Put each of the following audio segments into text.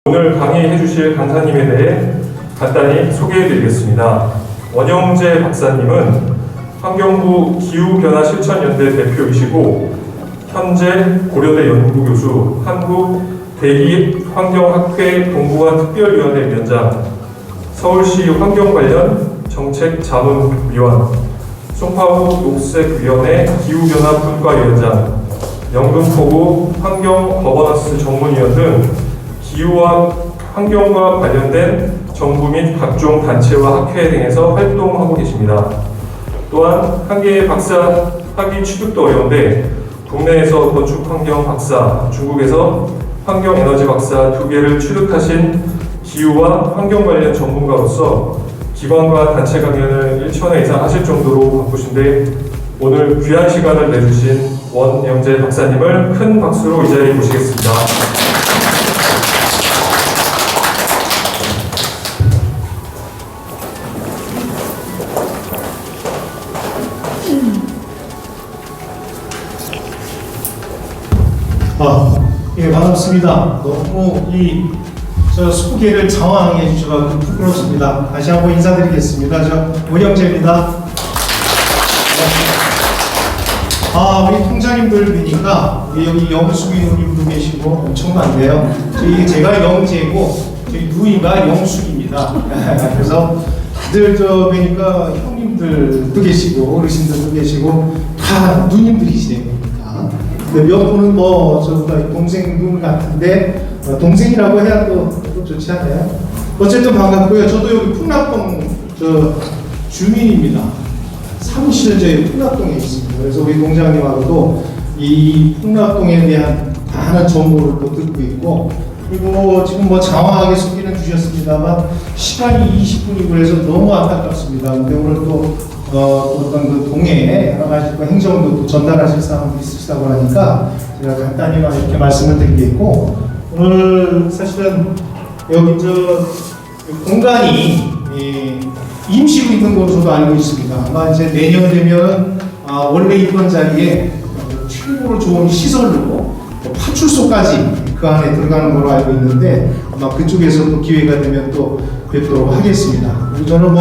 오늘 강의해 주실 강사님에 대해 간단히 소개해 드리겠습니다. 원영재 박사님은 환경부 기후변화실천연대 대표이시고 현재 고려대 연구교수, 한국대기환경학회 동부관 특별위원회 위원장, 서울시 환경 관련 정책자문위원, 송파구 녹색위원회 기후변화 분과위원장, 영등포구 환경거버넌스 전문위원 등 기후와 환경과 관련된 정부 및 각종 단체와 학회 등에서 활동하고 계십니다. 또한 한 개의 박사 학위 취득도 어려운데 국내에서 건축환경 박사, 중국에서 환경에너지 박사 2개를 취득하신 기후와 환경 관련 전문가로서 기관과 단체 강연을 1,000회 이상 하실 정도로 바쁘신데 오늘 귀한 시간을 내주신 원영재 박사님을 큰 박수로 이 자리에 모시겠습니다. 예, 반갑습니다. 너무 저 소개를 장황하게 해주셔서 부끄럽습니다. 다시 한번 인사드리겠습니다. 저 원영재입니다. 우리 통장님들 뵈니까 여기 영숙이 누님도 계시고 엄청 많네요. 제가 영재고 저희 누이가 영숙입니다. 그래서 다들 저 뵈니까 형님들도 계시고 어르신들도 계시고 다 누님들이시네요. 몇 분은 저보다 동생 눈 같은데 동생이라고 해야 또 좋지 않나요? 어쨌든 반갑고요. 저도 여기 풍락동 주민입니다. 사무실은 저희 풍락동에 있습니다. 그래서 우리 동장님하고도 이 풍락동에 대한 많은 정보를 또 듣고 있고, 그리고 지금 장황하게 소개는 주셨습니다만 시간이 20분이고 그래서 너무 안타깝습니다. 근데 오늘 또 어떤 그 동해 여러 가지 행정도 또 전달하실 사람도 있으시다고 하니까 제가 간단히만 이렇게 말씀을 드리겠고, 오늘 사실은 여기 공간이 임시로 있는 것으로 저도 알고 있습니다. 아마 이제 내년 되면 원래 있던 자리에 최고로 좋은 시설로 파출소까지 그 안에 들어가는 걸로 알고 있는데 아마 그쪽에서 또 기회가 되면 또 뵙도록 하겠습니다. 저는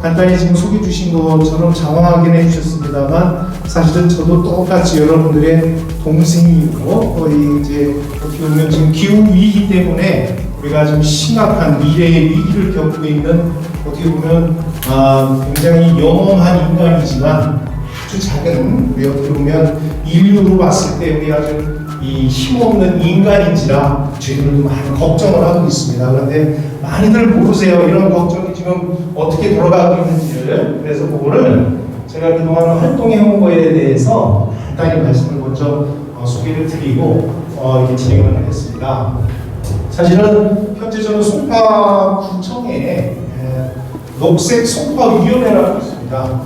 간단히 지금 소개해 주신 것처럼 장황하긴 해주셨습니다만 사실은 저도 똑같이 여러분들의 동생이고 거의 이제 어떻게 보면 지금 기후 위기 때문에 우리가 좀 심각한 미래의 위기를 겪고 있는 어떻게 보면 굉장히 영험한 인간이지만 아주 작은 우리 어떻게 보면 인류로 봤을 때 우리 아주 이 힘없는 인간인지라 저희들도 많은 걱정을 하고 있습니다. 그런데 많이들 모르세요. 이런 걱정이 지금 어떻게 돌아가고 있는지를. 그래서 그거를 제가 그동안 활동해온 거에 대해서 간단히 말씀을 먼저 소개를 드리고 이렇게 진행을 하겠습니다. 사실은 현재 저는 송파구청에 녹색 송파위원회라고 있습니다.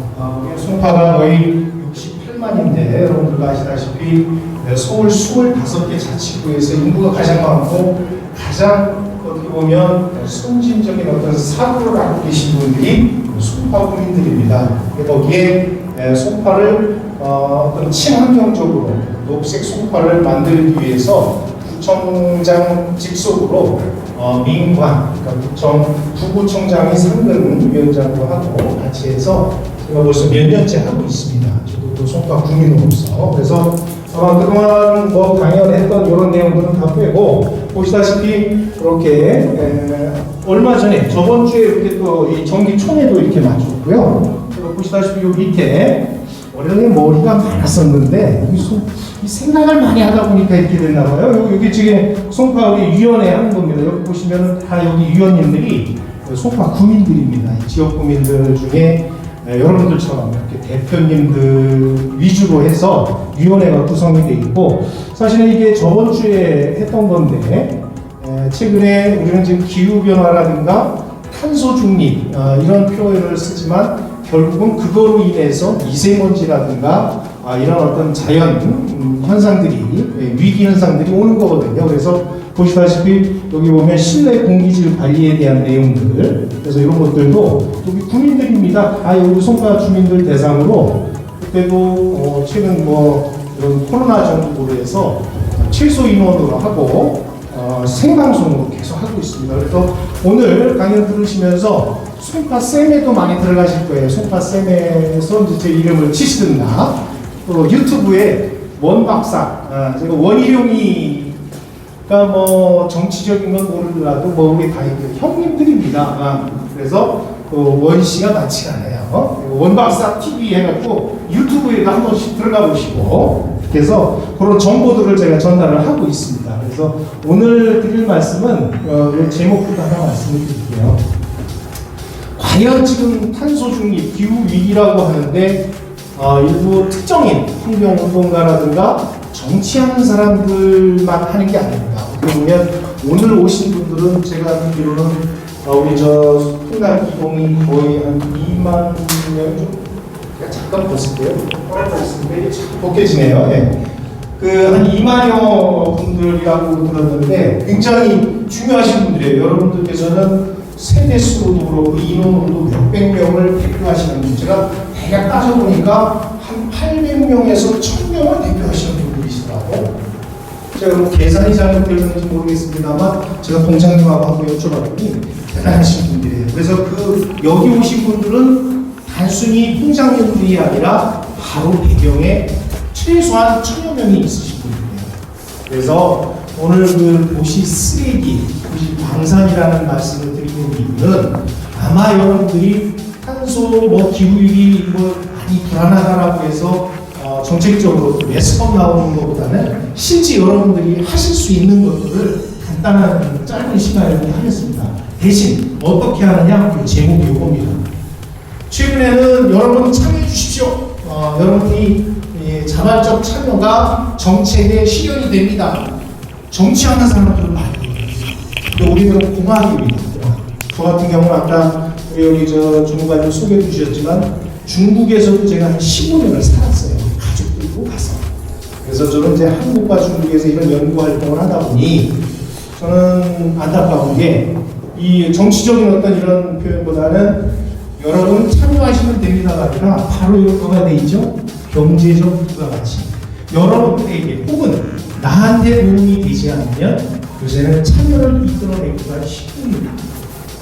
송파가 거의 68만인데 여러분들도 아시다시피 서울 25개 자치구에서 인구가 가장 많고 가장 어떻게 보면 선진적인 어떤 사고를 갖고 계신 분들이 송파구민들입니다. 거기에 송파를 어떤 친환경적으로 녹색 송파를 만들기 위해서 구청장 직속으로 민관, 그러니까 구구청장이 상근위원장도 하고 같이 해서 제가 벌써 몇 년째 하고 있습니다. 저도 또 송파 구민으로서. 그래서 그동안 강연했던 이런 내용들은 다 빼고 보시다시피 이렇게 얼마 전에 저번 주에 이렇게 또 이 정기총회도 이렇게 마쳤고요. 보시다시피 이 밑에 원래는 머리가 많았었는데 이 생각을 많이 하다 보니까 이렇게 됐나 봐요. 여기 지금 송파 우리 위원회 하는 겁니다. 여기 보시면 다 여기 위원님들이 송파 구민들입니다. 지역 구민들 중에 여러분들처럼 이렇게 대표님들 위주로 해서 위원회가 구성이 되어 있고, 사실은 이게 저번 주에 했던 건데 최근에 우리는 지금 기후변화라든가 탄소 중립 이런 표현을 쓰지만 결국은 그거로 인해서 미세먼지라든가 이런 어떤 자연 현상들이 위기 현상들이 오는 거거든요. 그래서 보시다시피 여기 보면 실내 공기질 관리에 대한 내용들, 그래서 이런 것들도 여기 구민들입니다. 여기 송파 주민들 대상으로 그때도 최근 이런 코로나 정부로 해서 최소 인원으로 하고 생방송으로 계속 하고 있습니다. 있습니다. 그래서 오늘 강연 들으시면서 송파쌤에도 많이 들어가실 거예요. 송파쌤에서 이제 제 이름을 치시든가 또 유튜브에 원박사, 제가 원희룡이가 뭐 정치적인 건 모르더라도 뭐 우리 다 형님들입니다. 그래서 원씨가 많지가 않아요. 원박사 TV 해갖고 유튜브에도 한 번씩 들어가 보시고 그래서 그런 정보들을 제가 전달을 하고 있습니다. 그래서 오늘 드릴 말씀은 제목부터 하나 말씀을 드릴게요. 과연 지금 탄소 중립, 기후 위기라고 하는데 일부 특정인 환경운동가라든가 정치하는 사람들만 하는 게 아닙니다. 어떻게 보면 오늘 오신 분들은 제가 듣기로는 우리 저 풍당 이동이 거의 한 2만 명 정도. 잠깐 보실게요. 복해지네요. 네. 한 2만여 분들이라고 들었는데 굉장히 중요하신 분들이에요. 여러분들께서는 세대수로도 그렇고 인원으로도 몇백 명을 대표하시는 분. 제가 대략 따져보니까 한 800명에서 1000명을 대표하시는 분들이시더라고요. 제가 뭐 계산이 잘못되었는지 모르겠습니다만 제가 동장님하고 한번 여쭤봤더니 대단하신 분들이에요. 그래서 여기 오신 분들은 단순히 풍장님들이 아니라 바로 배경에 최소한 1000여 명이 있으신 분이에요. 그래서 오늘 도시 쓰레기, 도시 방산이라는 말씀을 드리는 이유는 아마 여러분들이 탄소 기후위기 많이 불안하다라고 해서 정책적으로 매스컴 나오는 것보다는 실제 여러분들이 하실 수 있는 것들을 간단한 짧은 시간에 하겠습니다. 대신 어떻게 하느냐? 그 제목이 이겁니다. 최근에는 여러분 참여해 주십시오. 여러분이 자발적 참여가 정책의 실현이 됩니다. 정치하는 사람들은 많이 있어요. 근데 우리는 공학입니다. 저 같은 경우는 아까 여기 전문가님 소개해 주셨지만 중국에서도 제가 한 15년을 살았어요. 가족들고 가서. 그래서 저는 이제 한국과 중국에서 이런 연구 활동을 하다 보니 저는 안타까운 게 이 정치적인 어떤 이런 표현보다는 여러분 참여하시면 됩니다가 아니라 바로 이거가 돼 있죠. 경제적 부가가치. 여러분들에게 혹은 나한테 도움이 되지 않으면 요새는 참여를 이끌어내기가 쉽습니다.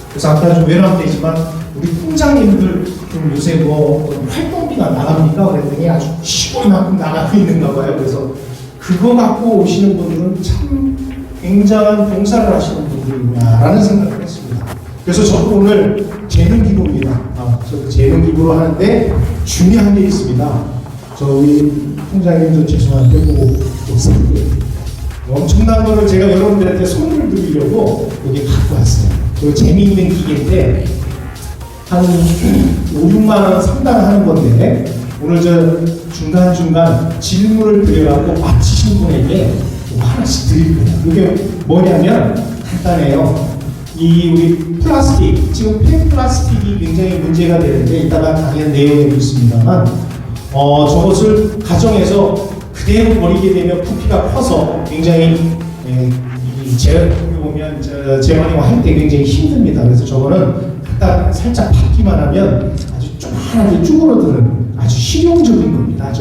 그래서 아까 좀 외람되지만 우리 풍장님들 좀 요새 활동비가 나갑니까? 그랬더니 아주 시골만큼 나가고 있는가 봐요. 그래서 그거 갖고 오시는 분들은 참 굉장한 봉사를 하시는 분들이구나라는 생각을 했습니다. 그래서 저도 오늘 재능 기부입니다. 저 재능 기부로 하는데 중요한 게 있습니다. 저희 통장님 좀 죄송한데 엄청난 거를 제가 여러분들한테 선물을 드리려고 여기 갖고 왔어요. 저 재미있는 기계인데 한 5, 6만 원 상당하는 건데 오늘 중간중간 질문을 드려갖고 맞히신 분에게 하나씩 드릴 거예요. 이게 뭐냐면 간단해요. 우리 플라스틱, 지금 폐플라스틱이 굉장히 문제가 되는데 이따가 강연 내용이 있습니다만 저것을 가정에서 그대로 버리게 되면 부피가 커서 굉장히 재활용 할 때 굉장히 힘듭니다. 그래서 저거는 딱 살짝 받기만 하면 아주 조그맣게 쭈그러드는 아주 실용적인 겁니다.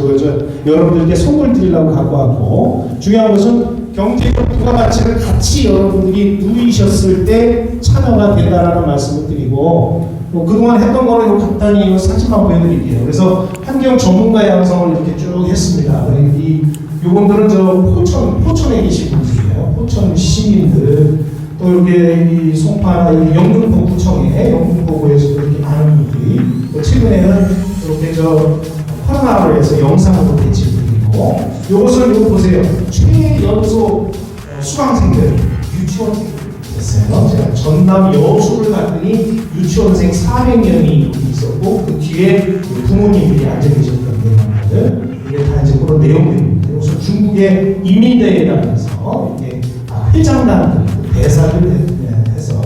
여러분들께 선물 드리려고 갖고 왔고 중요한 것은 경제적 부가가치를 같이 여러분들이 누리셨을 때 참여가 된다라는 말씀을 드리고 그동안 했던 거를 간단히 사진만 보여드릴게요. 그래서 환경 전문가 양성을 이렇게 쭉 했습니다. 요분들은 포천에 계신 분들이에요. 포천 시민들 또 이렇게 송파 영등포 구청에 영등포구에서도 이렇게 많은 분들이 또 최근에는 이렇게 코로나로 해서 영상으로 대치 중이고 요것을 보세요. 최연소 수강생들 유치원생들 됐어요. 제가 전남 여수를 갔더니 유치원생 400명이 있었고 그 뒤에 부모님들이 앉아 계셨던 내용들 이게 다 이제 그런 내용들입니다. 그래서 중국의 이민대회당에서 이렇게 회장단들 대사를 해서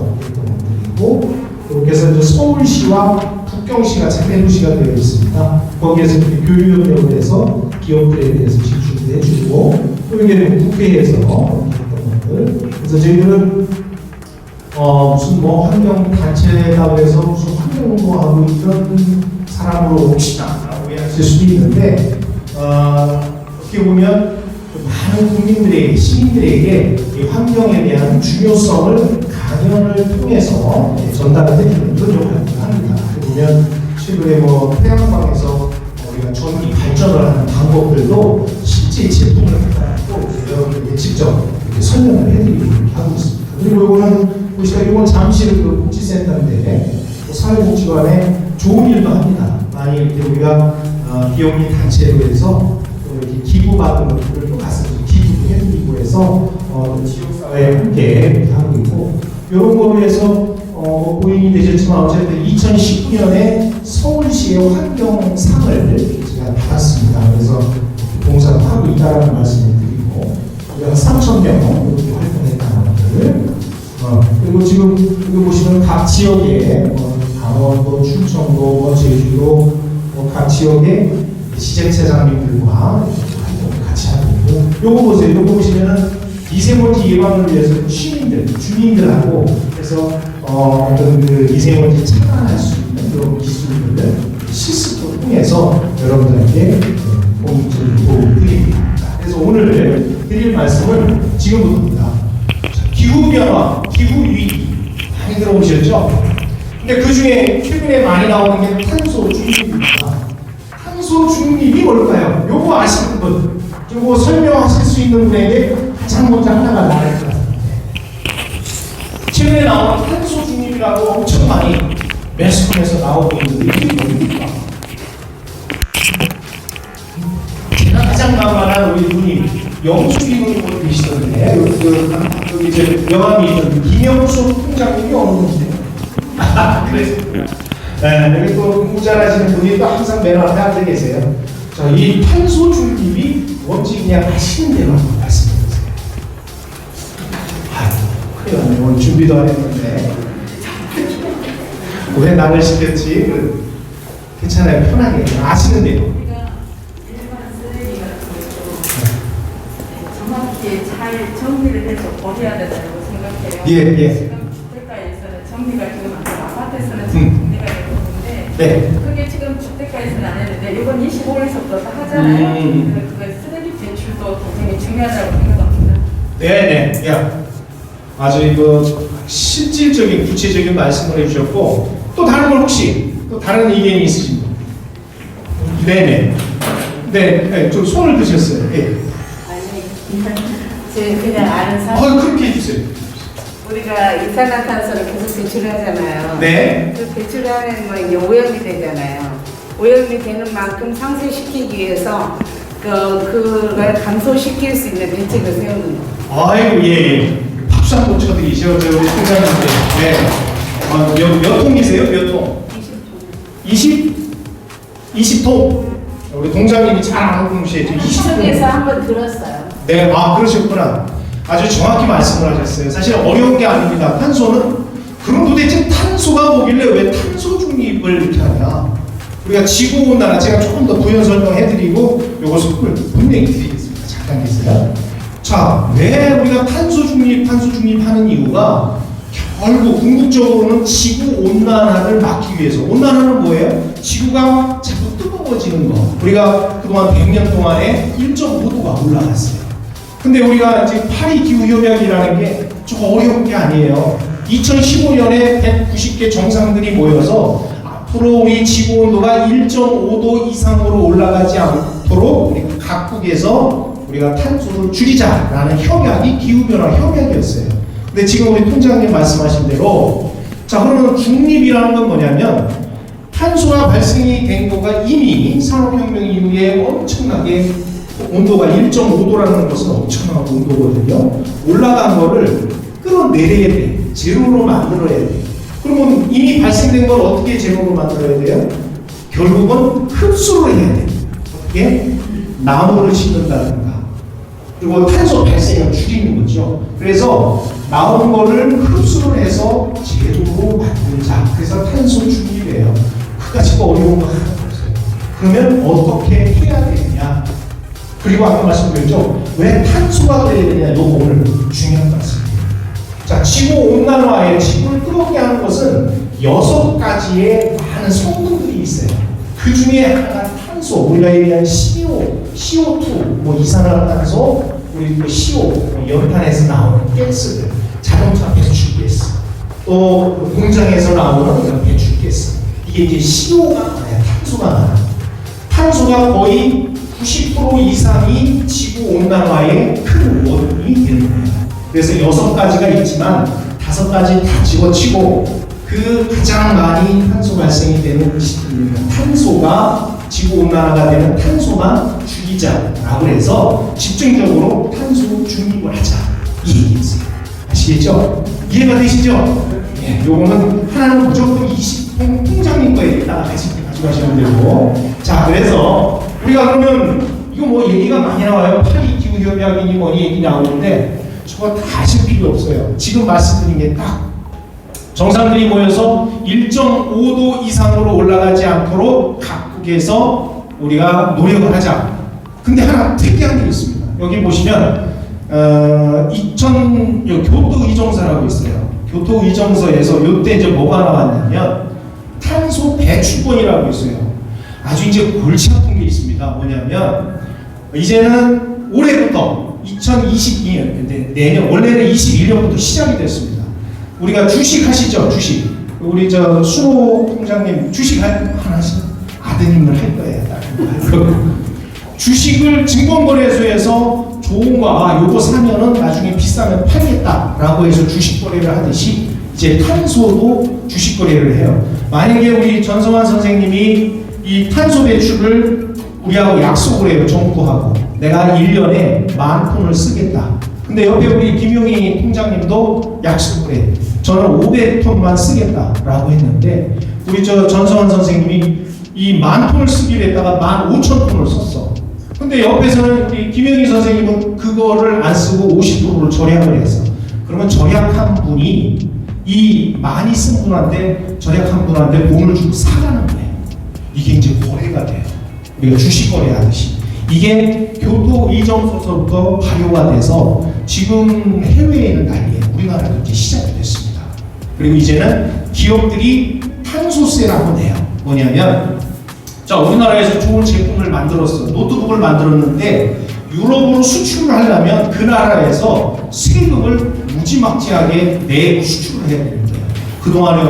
그리고 그렇게 해서 이제 서울시와 북경시가 재배도시가 되어 있습니다. 거기에서 교육협력을 해서 기업들에 대해서 지출을 해주고 또 이게 국회에서 했던 것들. 그래서 저희들은 무슨 환경 단체라고 해서 무슨 환경운동하고 이런 사람으로 옵시다라고 이해하실 수도 있는데 어떻게 보면 많은 국민들에게 시민들에게 이 환경에 대한 중요성을 강연을 통신을 통해서 전달을 해주는 그런 역할을 합니다. 보면 최근에 뭐 태양광에서 우리가 전기 발전을 하는 방법들도 실제 제품을 갖고 여러분들에게 직접 이렇게 설명을 해드리고 하고 있습니다. 그리고 이거는 보시면 이건 잠실 그 복지센터인데 사회복지관에 좋은 일도 합니다. 많이 이렇게 우리가 비영리 단체로 해서 이렇게 기부받은 것들을 또 가서 기부도 해드리고 해서 지역사회에 함께 이렇게 하고 있고 이런 거로 해서 고인이 되셨지만 어쨌든 2019년에 서울시의 환경상을 제가 받았습니다. 그래서 봉사를 하고 있다는 말씀을 드리고 우리가 3,000명 이렇게 활동했다는 것들 그리고 지금 여기 보시면 각 지역에 강원도, 충청도, 제주도 각 지역의 지자체장님들과 활동을 같이 하고 있고 요거 보세요. 요거 보시면은 미세먼지 예방을 위해서 주민들하고 그래서 어떤 그 미세먼지 차단할 수 있는 그런 기술들을 실습을 통해서 여러분들에게 도움을 드립니다. 그래서 오늘 드릴 말씀은 지금부터입니다. 기후변화, 기후위기 많이 들어보셨죠? 근데 그 중에 최근에 많이 나오는 게 탄소 중립입니다. 탄소 중립이 뭘까요? 요거 아시는 분, 요거 설명하실 수 있는 분에게 가장 먼저 하나가 나갈 것 같아요. 최근에 나오는 탄소 중립이라고 엄청 많이 매스컴에서 나오고 있는데 이게 뭡니까? 제가 가장 만만한 우리 누님 영숙이 누님 계시던데 여기 이제 명함이 있던 김영숙 총장님이 어느 분이세요? 그래요. 네, 여기 또 공부 잘하시는 분이 또 항상 맨 앞에 앉아 계세요. 자, 이 탄소 중립이 뭔지 그냥 하시는 대로 한번 말씀해 주세요. 큰일 났네. 오늘 준비도 안 했는데 왜 나를 시켰지? 괜찮아요. 편하게 아시는 대로. 정확히 잘 정리를 해서 버려야 된다고 생각해요. 예. 지금 주택가에서는 정리가 지금 안 되고 아파트에서는 정리가 되고 있는데 네. 그게 지금 주택가에서는 안 했는데 이번 25일서부터 하잖아요. 그거 쓰레기 배출도 굉장히 중요하다고 생각합니다. 네네. 야, 아주 이거 실질적인 구체적인 말씀을 해주셨고 또 다른 걸 혹시 또 다른 의견이 있으신 분? 네네. 네, 좀 손을 드셨어요. 예. 제 그냥 아는 사람 그렇게 해주세요. 우리가 이산화탄소를 계속 배출하잖아요. 네. 그 배출하면 뭐 이제 오염이 되잖아요. 오염이 되는 만큼 상쇄시키기 위해서 그걸 감소시킬 수 있는 대책을 세우는 거. 아이고 예. 박수 한번 쳐드리죠. 저 우리 총장님들. 네. 몇 통이세요? 몇 통? 20통. 우리 동장님이 잘 아는 분이시죠. 20통에서 한번 들었어요. 네, 그러셨구나. 아주 정확히 말씀을 하셨어요. 사실 어려운 게 아닙니다. 탄소는 그럼 도대체 탄소가 뭐길래 왜 탄소 중립을 이렇게 하냐? 우리가 지구온난화 제가 조금 더 부연 설명해드리고 요것을 분명히 드리겠습니다. 잠깐 계세요. 자, 왜 우리가 탄소 중립하는 이유가 결국 궁극적으로는 지구 온난화를 막기 위해서. 온난화는 뭐예요? 지구가 자꾸 뜨거워지는 거. 우리가 그동안 100년 동안에 1.5도가 올라갔어요. 근데 우리가 지금 파리 기후 협약이라는 게 좀 어려운 게 아니에요. 2015년에 190개 정상들이 모여서 앞으로 우리 지구 온도가 1.5도 이상으로 올라가지 않도록 우리 각국에서 우리가 탄소를 줄이자라는 협약이 기후변화 협약이었어요. 근데 지금 우리 통장님 말씀하신 대로 자 그러면 중립이라는 건 뭐냐면 탄소가 발생이 된 거가 이미 산업혁명 이후에 엄청나게 온도가 1.5도라는 것은 엄청난 온도거든요. 올라간 거를 끌어내려야 돼. 제로로 만들어야 돼. 그러면 이미 발생된 걸 어떻게 제로로 만들어야 돼요? 결국은 흡수를 해야 돼. 어떻게? 나무를 심는다든가. 그리고 탄소 발생을 줄이는 거죠. 그래서 나온 거를 흡수를 해서 제로로 만들자. 그래서 탄소 중립이에요. 그까짓 거 어려운 거 하나 없어요. 그러면 어떻게 해야 되느냐? 그리고 아까 말씀드렸죠. 왜 탄소가 돼야 되냐? 이거 오늘 중요한 말씀이에요. 자, 지구 온난화에 지구를 뜨겁게 하는 것은 6가지의 많은 성분들이 있어요. 그 중에 하나가 탄소, 우리가 얘기한 CO2, 뭐 이산화탄소, 우리 CO, 연탄에서 나오는 가스들, 자동차 배출가스, 또 또 공장에서 나오는 이런 배출가스, 이게 이제 CO가 나요. 탄소가 나요. 탄소가 거의 90% 이상이 지구 온난화의 큰 원인이 되는 거예요. 그래서 6가지가 있지만 5가지 다 집어치고 그 가장 많이 탄소 발생이 되는 시점이면 탄소가 지구 온난화가 되는 탄소만 죽이자라고 해서 집중적으로 탄소 중립을 하자, 이 얘기였어요. 아시겠죠? 이해가 되시죠? 네, 요거는 하나는 무조건 20통 통장님 거에 따라 가져가시면 되고. 자, 그래서 우리가 그러면 이거 뭐 얘기가 많이 나와요. 파리 기후 협약이니 뭐니 얘기 나오는데 저거 다 하실 필요 없어요. 지금 말씀드린 게 딱 정상들이 모여서 1.5도 이상으로 올라가지 않도록 각국에서 우리가 노력을 하자. 근데 하나 특이한 게 있습니다. 여기 보시면 교토 의정서라고 있어요. 교토 의정서에서 요때 이제 뭐가 나왔냐면 탄소 배출권이라고 있어요. 아주 이제 골치 아픈 게 있습니다. 뭐냐면 이제는 올해부터 2022년, 근데 내년 원래는 21년부터 시작이 됐습니다. 우리가 주식 하시죠, 주식. 우리 저 수호 통장님 주식 하나씩 아드님을 할 거예요. 주식을 증권거래소에서 좋은 거, 요거 사면은 나중에 비싸면 팔겠다라고 해서 주식 거래를 하듯이 이제 탄소도 주식 거래를 해요. 만약에 우리 전성환 선생님이 이 탄소 배출을 우리하고 약속을 해요, 정부하고. 내가 1년에 10,000톤을 쓰겠다. 근데 옆에 우리 김용희 통장님도 약속을 해. 저는 500톤만 쓰겠다라고 했는데 우리 저 전성환 선생님이 이 10,000톤을 쓰기로 했다가 15,000톤을 썼어. 근데 옆에서는 우리 김영희 선생님은 그거를 안 쓰고 50%를 절약을 했어. 그러면 절약한 분이 이 많이 쓴 분한테, 절약한 분한테 몸을 주고 사가는 거예요. 이게 이제 거래가 돼요. 우리가 주식 거래하듯이. 이게 교토 의정서부터 발효가 돼서 지금 해외에 있는 난리에 우리나라도 이제 시작이 됐습니다. 그리고 이제는 기업들이 탄소세라고 내요. 뭐냐면 자, 우리나라에서 좋은 제품을 만들었어. 노트북을 만들었는데 유럽으로 수출을 하려면 그 나라에서 세금을 무지막지하게 내고 수출을 해야 되는 거예요. 그동안에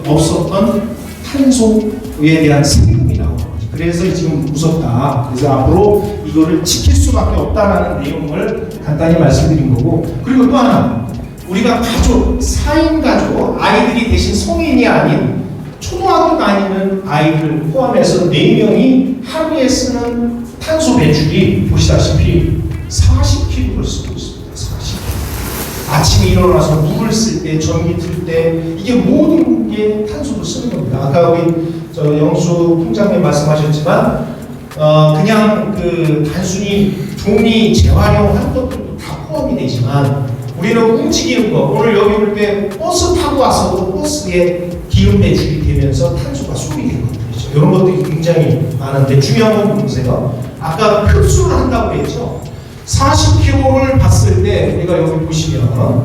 없었던 탄소에 대한 세금이 나오는 거죠. 그래서 지금 무섭다. 그래서 앞으로 이거를 지킬 수밖에 없다라는 내용을 간단히 말씀드린 거고. 그리고 또 하나, 우리가 가족, 4인 가족, 아이들이 대신 성인이 아닌 초등학교 다니는 아이들 포함해서 4명이 하루에 쓰는 탄소 배출이 보시다시피 40kg를 쓰고 있습니다. 40kg. 아침에 일어나서 물을 쓸 때, 전기 틀 때, 이게 모든 게 탄소를 쓰는 겁니다. 아까 우리 저 영수 통장님 말씀하셨지만, 그냥 그 단순히 종이 재활용한 것들도 다 포함이 되지만, 우리는 움직이는 거, 오늘 여기 올 때 버스 타고 와서도 버스에 기름 배출이 되면서 탄소가 소비되는 것들이죠. 이런 것들이 굉장히 많은데 중요한 건 보세요. 아까 흡수를 한다고 했죠. 40kg를 봤을 때 우리가 여기 보시면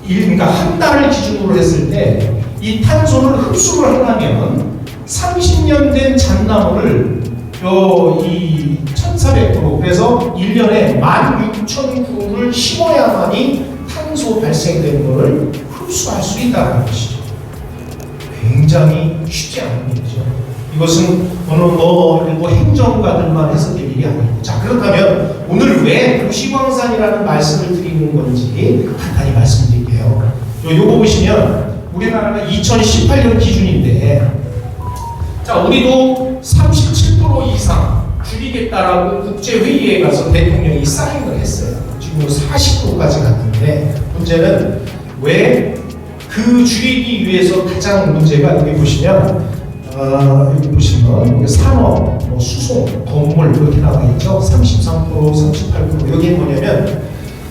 그러니까 한 달을 기준으로 했을 때 이 탄소를 흡수를 하려면 30년 된 잣나무를 이 1,400kg, 그래서 1년에 16,000그루를 심어야만이 탄소 발생되는 것을 흡수할 수 있다는 것이죠. 굉장히 쉽지 않은 일이죠. 이것은 어느 일부 행정가들만 해서 될 일이 아니고. 자, 그렇다면 오늘 왜 도시광산이라는 말씀을 드리는 건지 간단히 말씀드릴게요. 요거 보시면 우리나라가 2018년 기준인데, 자, 우리도 37% 이상 줄이겠다라고 국제회의에 가서 대통령이 사인을 했어요. 지금 40%까지 갔는데, 문제는 왜 그 줄이기 위해서 가장 문제가 여기 보시면 여기 보시면 산업, 수송, 건물 이렇게 나와 있죠. 33%, 38%. 여기 뭐냐면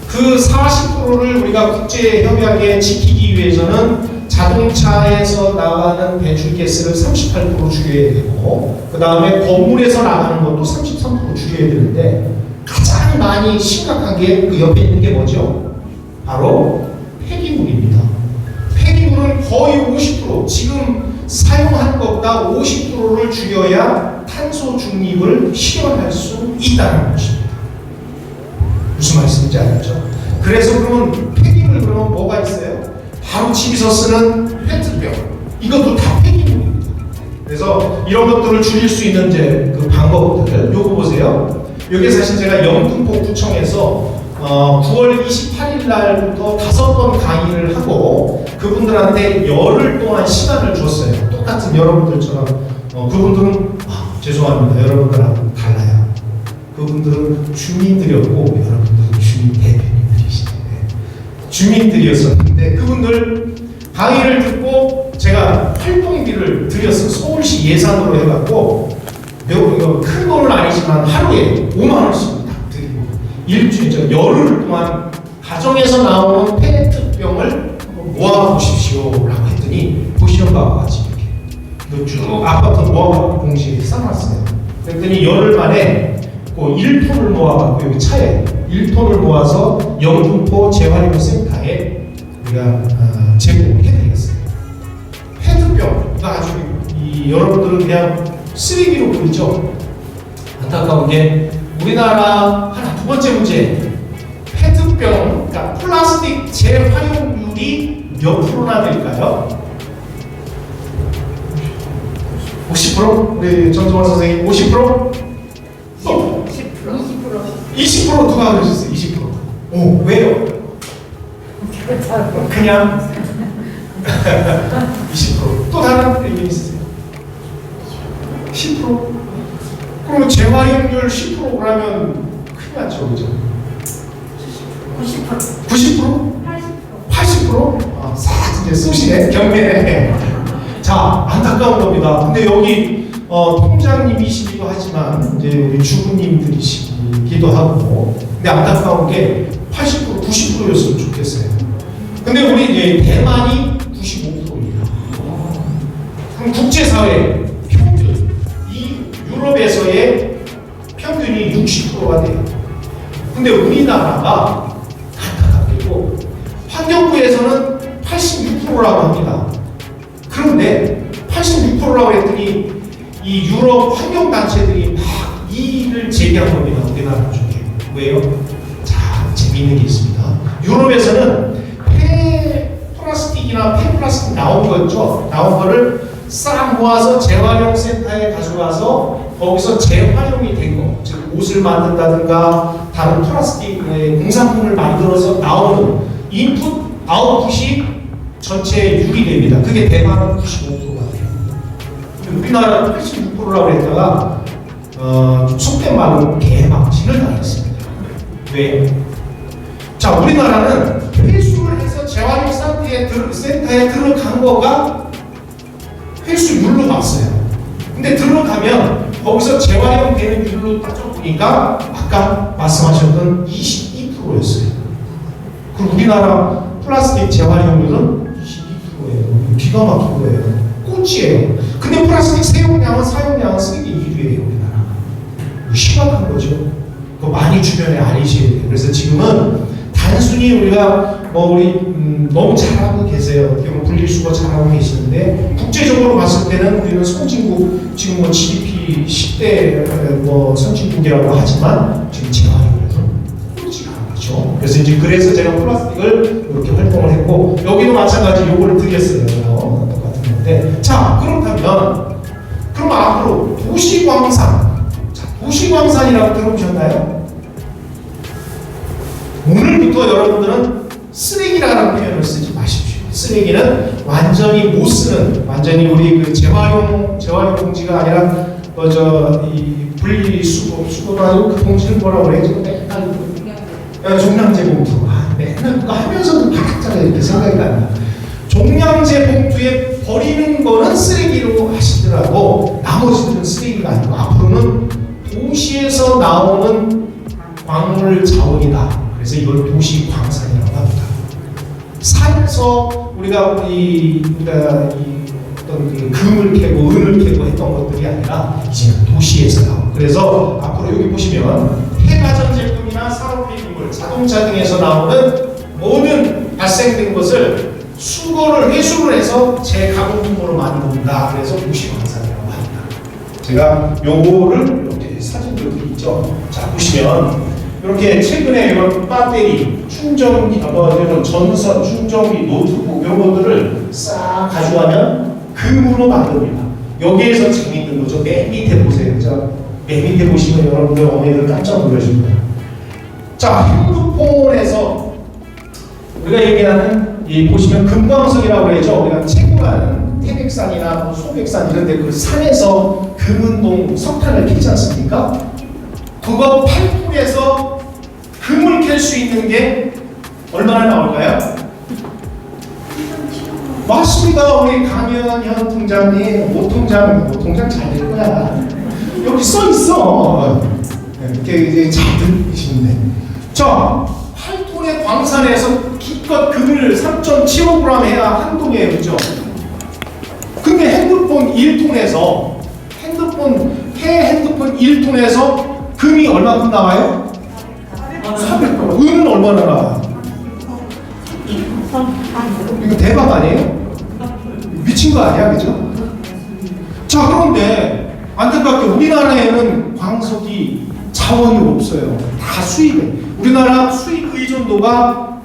그 40%를 우리가 국제 협약에 지키기 위해서는 자동차에서 나가는 배출가스를 38% 줄여야 되고, 그 다음에 건물에서 나가는 것도 33% 줄여야 되는데, 가장 많이 심각한 게 그 옆에 있는 게 뭐죠? 바로 폐기물입니다. 폐기물은 거의 50%, 지금 사용한 것보다 50%를 줄여야 탄소 중립을 실현할 수 있다는 것입니다. 무슨 말씀인지 알죠? 그래서 그러면 폐기물 그러면 뭐가 있어요? 바로 집에서 쓰는 페트병, 이것도 다 폐기물입니다. 그래서 이런 것들을 줄일 수 있는 이제 그 방법들, 요거 보세요. 여기 사실 제가 영등포구청에서 9월 28일 날부터 5번 강의를 하고 그분들한테 열흘 동안 시간을 줬어요. 똑같은 여러분들처럼 그분들은 죄송합니다. 여러분들하고 달라요. 그분들은 주민들이었고 여러분들은 주민 대표님들이시네. 주민들이었었는데 그분들 강의를 듣고 제가 활동비를 드렸어요. 서울시 예산으로 해갖고 큰 돈은 아니지만 하루에 5만 원씩 딱 드리고 일주일 열흘 동안 가정에서 나오는 페트병을 모아보십시오 라고 했더니 보시는 바와 같이 이렇게 쭉 아파트 모아갖고 봉지에 싸놨어요. 그랬더니 열흘 만에 그 1톤을 모아갖고 여기 차에 1톤을 모아서 영등포 재활용센터에 우리가 제공해드리겠어요. 페트병가 아주 여러분들은 그냥 쓰레기로 보이죠. 안타까운 게 우리나라 하나 두 번째 문제, 페트병, 그러니까 플라스틱 재활용률이 몇 프로나 될까요? 50%? 우리 정정원 선생님 50%? 20% 누가 그러셨어요? 20%. 오, 왜요? 그냥 20%. 또 다른 의견 있으세요? 10%? 그러면 재활용률 10%라면 큰일 났죠, 그죠? 90%? 80%? 싹 이제 쏘시네, 경매네. 자, 안타까운 겁니다. 근데 여기 통장님이시기도 하지만 이제 우리 주부님들이시기도 하고, 근데 안타까운 게 80%, 90%였으면 좋겠어요. 근데 우리 이제 대만이 95%입니다. 그럼 국제사회 평균, 이 유럽에서의 평균이 60%가 돼요. 근데 우리나라가 안타깝게도 환경부에서는 86%라고 합니다. 그런데 86%라고 했더니 이 유럽 환경단체들이 막 이의를 제기한 겁니다. 우리나라 중에. 왜요? 자, 재미있는 게 있습니다. 유럽에서는 플라스틱이나 폐플라스틱 나온 거죠. 나온 거를 싹 모아서 재활용 센터에 가져가서 거기서 재활용이 된 거, 즉 옷을 만든다든가 다른 플라스틱의 공산품을 만들어서 나오는 인풋, 아웃풋이 전체에 유리됩니다. 그게 대만은 95%가 돼요. 우리나라는 86%라고 했다가 속된 말로 개망신을 당했습니다. 왜? 자, 우리나라는 회수를 해서 재활용 센터에 들어간 거가 회수율로 봤어요. 근데 들어가면 거기서 재활용되는 율로 따져보니까 아까 말씀하셨던 22%였어요. 그럼 우리나라 플라스틱 재활용률은 22%예요. 기가 막힌 거예요. 꽃이에요. 근데 플라스틱 사용량은 세계 1위예요. 우리나라. 심각한 거죠. 그거 많이 주변에 알리셔야 돼요. 그래서 지금은 단순히 우리가 너무 잘하고 계세요. 분리수거 잘하고 계시는데 국제적으로 봤을 때는 우리는 선진국, 지금 GDP 10대 선진국이라고 하지만 지금 재활용률은 그렇지가 않죠. 그래서 제가 플라스틱을 이렇게 활동을 했고 여기도 마찬가지 요거를 드렸어요. 똑같은 건데 자, 그렇다면 그럼 앞으로 도시광산, 도시광산이라고 들어보셨나요? 오늘부터 여러분들은 쓰레기라는 표현을 쓰지 마십시오. 쓰레기는 완전히 못 쓰는, 완전히 우리 그 재활용 봉지가 아니라 이 분리수거도 아니고 그 봉지를 뭐라고 그래요? 맨날 종량제 봉투. 맨날 그거 하면서도 바닥자가 이렇게 생각이 난다. 종량제 봉투에 버리는 거는 쓰레기로 하시더라도 나머지들은 쓰레기가 아니고 앞으로는 도시에서 나오는 광물 자원이다. 그래서 이걸 도시 광산이라고 합니다. 산에서 우리가 어떤 그 금을 캐고 은을 캐고 했던 것들이 아니라 이제는 도시에서 나오고. 그래서 앞으로 여기 보시면 폐가전 제품이나 산업 폐기물, 자동차 등에서 나오는 모든 발생된 것을 회수를 해서 재가공품으로 만든다. 그래서 도시 광산이라고 합니다. 제가 요거를 이렇게 사진도 있죠. 자, 보시면 이렇게 최근에 이런 배터리, 충전기, 이런 전선, 충전기, 노트북 이런 것들을 싹 가져가면 금으로 만듭니다. 여기에서 재밌는 거죠. 맨 밑에 보세요. 자, 맨 밑에 보시면 여러분들 어머니들 깜짝 놀라실 거예요. 자, 핸드폰에서 우리가 얘기하는 이 보시면 금광석이라고 그러죠. 우리가 채굴하는 태백산이나 뭐 소백산 이런 데 그 산에서 금은동 석탄을 캐지 않습니까? 그거 팔뚝에서 금을 캘 수 있는 게 얼마나 나올까요? 맞습니다. 우리 강현현 통장님, 모통장 잘 될 거야. 여기 써 있어. 이렇게 이제 잘 들으시는데. 자, 8톤의 광산에서 기껏 금을 3.75g 해야 한 동이에요, 그죠? 근데 핸드폰 1톤에서 핸드폰 1톤에서 금이 얼마큼 나와요? 400g. 은은 얼마나 나와요? 이거 대박 아니에요? 미친 거 아니야, 그죠? 자, 그런데 안타깝게 우리나라에는 광석이 자원이 없어요. 다 수입해. 우리나라 수입 의존도가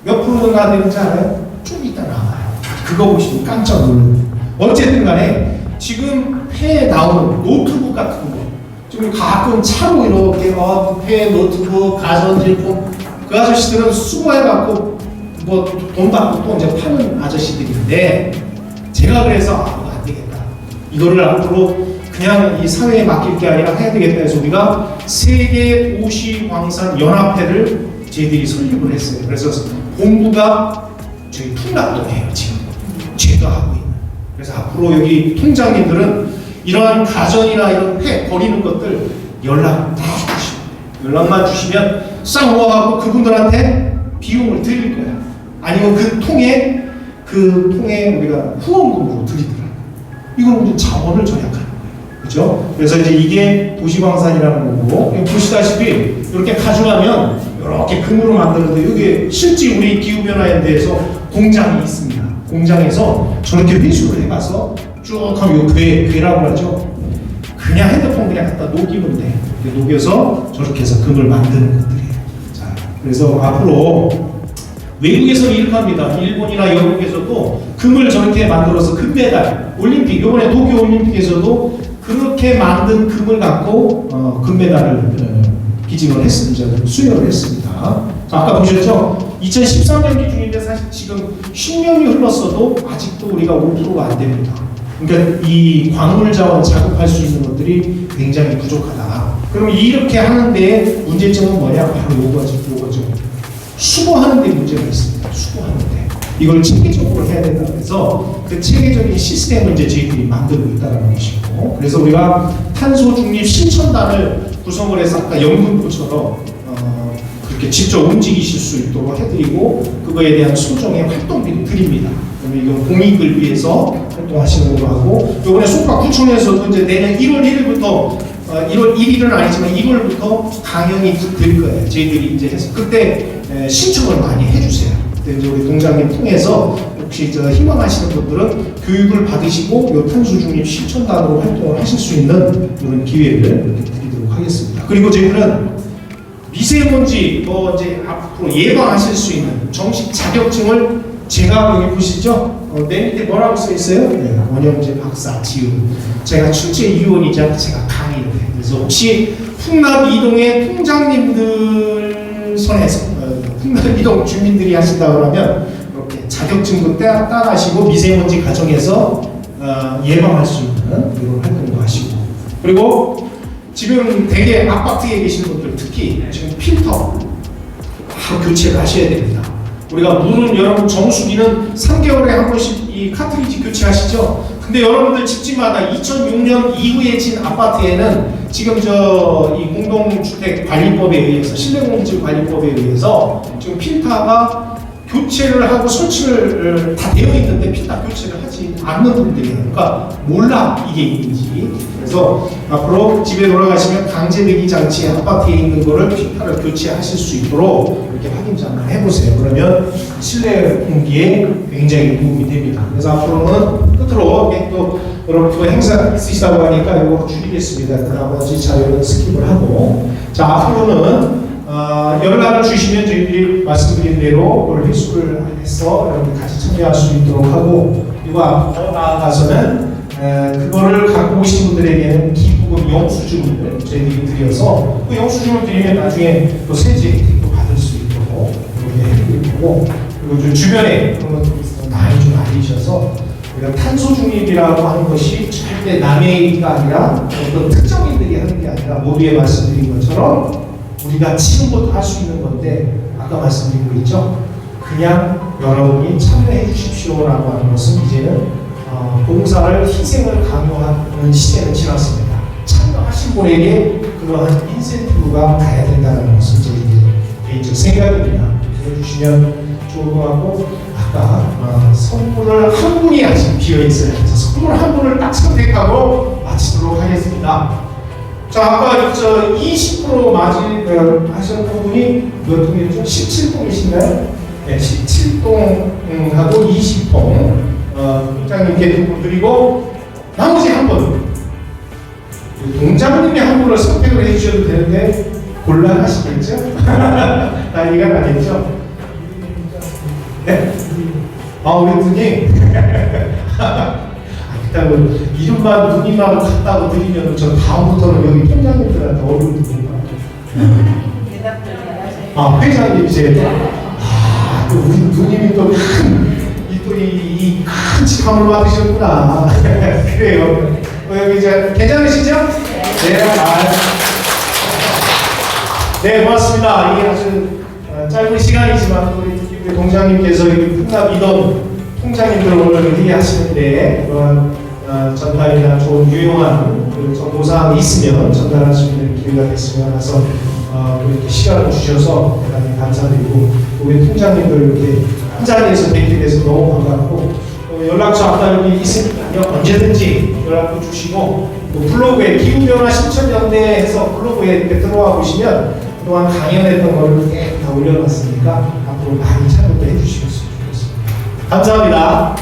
몇 프로나 되는지 알아요? 좀 이따 나와요. 그거 보시면 깜짝 놀라요. 어쨌든 간에 지금 폐에 나오는 노트북 같은 거, 지금 가끔 차로 이렇게 폐 노트북, 가전제품, 그 아저씨들은 수고해갖고 뭐 돈 받고 또 이제 파는 아저씨들인데, 제가 그래서 이거 안 되겠다. 이거를 앞으로 그냥 이 사회에 맡길 게 아니라 해야 되겠다 해서 우리가 세계 도시광산 연합회를 저희들이 설립을 했어요. 그래서 본부가 저희 풍락동이에요. 지금 제가 하고 있는. 그래서 앞으로 여기 통장님들은 이러한 가전이나 이런 폐 버리는 것들 연락만 주시면 싹 모아갖고 그분들한테 비용을 드릴 거야. 아니면 그 통에 우리가 후원금으로 드리더라고요. 이건 우리 자원을 절약하는 거예요. 그죠? 그래서 이제 이게 도시광산이라는 거고, 보시다시피 이렇게 가져가면 이렇게 금으로 만드는데, 여기 실제 우리 기후변화연대에서 공장이 있습니다. 공장에서 저렇게 회수를 해가서 쭉 하면 괴라고 하죠. 그냥 핸드폰 그냥 갖다 녹이면 돼. 이렇게 녹여서 저렇게 해서 금을 만드는 것들이에요. 자, 그래서 앞으로 외국에서는 이렇게 합니다. 일본이나 영국에서도 금을 저렇게 만들어서 금메달, 올림픽, 이번에 도쿄 올림픽에서도 그렇게 만든 금을 갖고 금메달을 기증을 했습니다. 수여를 했습니다. 자, 아까 보셨죠? 2013년 기준인데 사실 지금 10년이 흘렀어도 아직도 우리가 5%가 안 됩니다. 그러니까 이 광물 자원 자급할 수 있는 것들이 굉장히 부족하다. 그럼 이렇게 하는데 문제점은 뭐냐? 바로 요거죠. 수거하는 데 문제가 있습니다. 수거하는 데. 이걸 체계적으로 해야 된다고 해서 그 체계적인 시스템을 이제 저희들이 만들고 있다는 것이고, 그래서 우리가 탄소 중립 실천단을 구성을 해서 아까 연금부처럼 그렇게 직접 움직이실 수 있도록 해드리고, 그거에 대한 소정의 활동비도 드립니다. 그러면 이건 공익을 위해서 활동하시는 걸로 하고, 이번에 송파구청에서도 이제 내년 1월 1일부터 1월 1일은 아니지만 1월부터 강연이 될 거예요. 저희들이 이제 해서 그때 신청을 많이 해주세요. 그때 이제 우리 동장님 통해서 혹시 희망하시는 분들은 교육을 받으시고 이 탄소 중립 실천단으로 활동을 하실 수 있는 이런 기회를 이렇게 드리도록 하겠습니다. 그리고 저희들은 미세먼지 이제 앞으로 예방하실 수 있는 정식 자격증을 제가 여기 보시죠? 맨 밑에 뭐라고 써 있어요? 네, 원영재 박사 지음. 제가 출제위원이자 제가 강의를 해요. 그래서 혹시 풍납 이동의 통장님들 선에서 풍납 이동 주민들이 하신다고 하면 이렇게 자격증도 따가시고 미세먼지 가정에서 예방할 수 있는 이런 활동도 하시고, 그리고 지금 대개 아파트에 계신 분들 특히 지금 필터 교체를 하셔야 됩니다. 우리가 물은 여러분 정수기는 3개월에 한 번씩 이 카트리지 교체하시죠. 근데 여러분들 집집마다 2006년 이후에 진 아파트에는 지금 이 공동주택 관리법에 의해서, 실내공실 관리법에 의해서 지금 필터가 교체를 하고 설치를 다 되어 있는데 필터 교체를 하지 않는 분들이에요. 그러니까 몰라 이게 있는지. 그래서 앞으로 집에 돌아가시면 강제배기 장치 아파트에 있는 거를 필터를 교체하실 수 있도록 이렇게 확인 잠깐 해보세요. 그러면 실내 공기에 굉장히 도움이 됩니다. 그래서 앞으로는 끝으로 또 여러분 그 행사 있으시다고 하니까 이거 줄이겠습니다. 나머지 자료는 스킵을 하고, 자 앞으로는 연락을 주시면 저희들이 말씀드린 대로 그걸 회수를 해서 여러분 같이 참여할 수 있도록 하고, 그리고 앞으로 나아가서는 그거를 갖고 오신 분들에게는 기부금 영수증을 저희들이 드려서 그 영수증을 드리면 나중에 또 세제 혜택도 받을 수 있도록 그렇게 해드릴 거고, 그리고 좀 주변에 그런 것들이 있으면 많이 좀 알리셔서 우리가 탄소 중립이라고 하는 것이 절대 남의 일이 아니라 어떤 특정인들이 하는 게 아니라 모두에 말씀드린 것처럼 우리가 지금부터 할 수 있는 건데, 아까 말씀드린 거 있죠? 그냥 여러분이 참여해 주십시오라고 하는 것은 이제는 봉사를 희생을 강요하는 시대는 지났습니다. 참여하신 분에게 그러한 인센티브가 가야 된다는 것은 제 개인적 생각입니다. 그래서 해주시면 좋을 것 같고, 아까 선물을 한 분이 아직 비어 있어요. 그래서 선물 한 분을 딱 선택하고 마치도록 하겠습니다. 자, 아까 20% 하셨던 분이 몇 통이었죠? 17통이신가요? 네, 17통하고 20통. 동장님께 두 분 드리고, 나머지 한 분. 동장님이 한 분을 선택을 해주셔도 되는데, 곤란하시겠죠? 난리가 나겠죠? 네? 우리 누님. 일단 이름만 누님하고 같다고 드리면 저 다음부터는 여기 통장님들한테 얼굴 드립니다. 회장님이세요? 또 우리 누님이 또 큰 직함을 받으셨구나. 그래요. 여기 이제 괜찮으시죠? 네, 고맙습니다. 이게 아주 짧은 시간이지만 우리 동장님께서 풍납이던 통장님들 오늘 회의하시는데 전달이나 좋은 유용한 정보사항이 있으면 전달할 수 있는 기회가 됐으면 해서 이렇게 시간을 주셔서 대단히 감사드리고, 우리 통장님들 이렇게 한 자리에서 뵙게 돼서 너무 반갑고, 연락처 아까 여기 있으니까요, 언제든지 연락도 주시고, 또 블로그에 기후변화 실천연대에서 블로그에 이렇게 들어와 보시면 그동안 강연했던 거를 다 올려놨으니까 앞으로 많이 참여도 해주시겠으면 좋겠습니다. 감사합니다.